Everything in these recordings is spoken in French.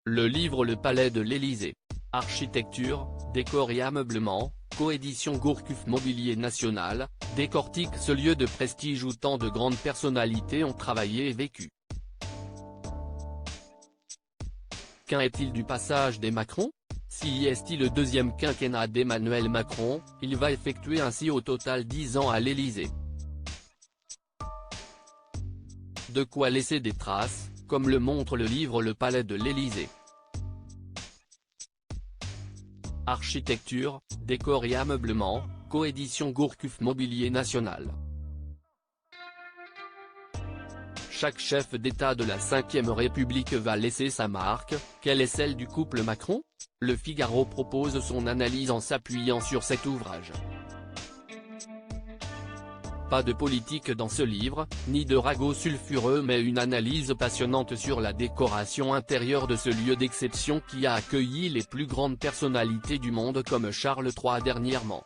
Le livre Le Palais de l'Élysée. Architecture, décor et ameublement, coédition Gourcuff Mobilier National, décortique ce lieu de prestige où tant de grandes personnalités ont travaillé et vécu. Qu'en est-il du passage des Macron? Si est-il le deuxième quinquennat d'Emmanuel Macron, il va effectuer ainsi au total 10 ans à l'Élysée. De quoi laisser des traces, comme le montre le livre Le Palais de l'Élysée. Architecture, décor et ameublement, coédition Gourcuff Mobilier National. Chaque chef d'État de la Ve République va laisser sa marque. Quelle est celle du couple Macron? Le Figaro propose son analyse en s'appuyant sur cet ouvrage. Pas de politique dans ce livre, ni de ragots sulfureux mais une analyse passionnante sur la décoration intérieure de ce lieu d'exception qui a accueilli les plus grandes personnalités du monde comme Charles III dernièrement.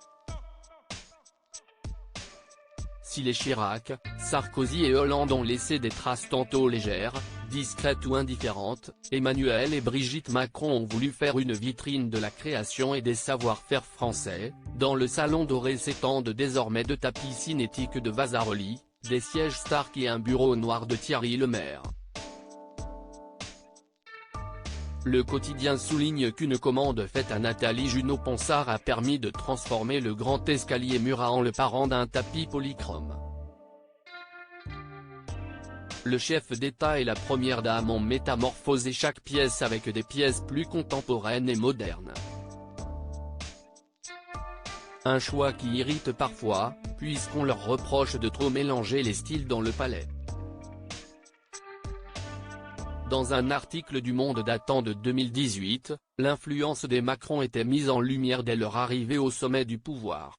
Si les Chirac, Sarkozy et Hollande ont laissé des traces tantôt légères, discrètes ou indifférentes, Emmanuel et Brigitte Macron ont voulu faire une vitrine de la création et des savoir-faire français. Dans le salon doré s'étendent désormais deux tapis cinétiques de Vasarely, des sièges Stark et un bureau noir de Thierry Lemaire. Le quotidien souligne qu'une commande faite à Nathalie Junot-Ponsard a permis de transformer le grand escalier Murat en le parent d'un tapis polychrome. Le chef d'État et la première dame ont métamorphosé chaque pièce avec des pièces plus contemporaines et modernes. Un choix qui irrite parfois, puisqu'on leur reproche de trop mélanger les styles dans le palais. Dans un article du Monde datant de 2018, l'influence des Macron était mise en lumière dès leur arrivée au sommet du pouvoir.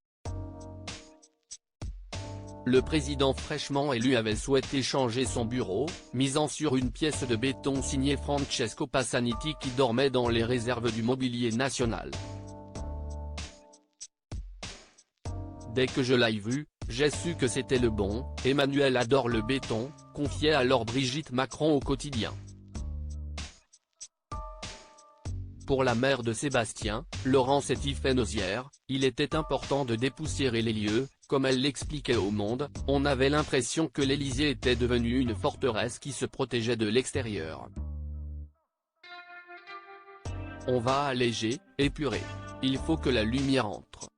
Le président fraîchement élu avait souhaité changer son bureau, misant sur une pièce de béton signée Francesco Passaniti qui dormait dans les réserves du mobilier national. Dès que je l'ai vu, j'ai su que c'était le bon. Emmanuel adore le béton, confiait alors Brigitte Macron au quotidien. Pour la mère de Sébastien, Laurence et Tiffaine Ozière, il était important de dépoussiérer les lieux. Comme elle l'expliquait au Monde, on avait l'impression que l'Élysée était devenue une forteresse qui se protégeait de l'extérieur. On va alléger, épurer. Il faut que la lumière entre.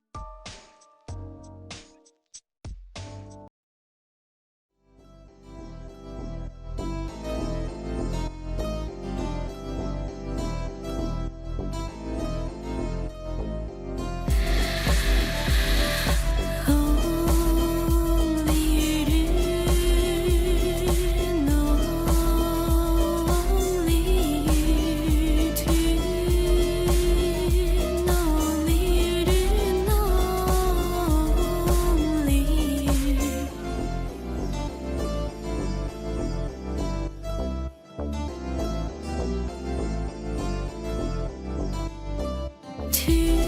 To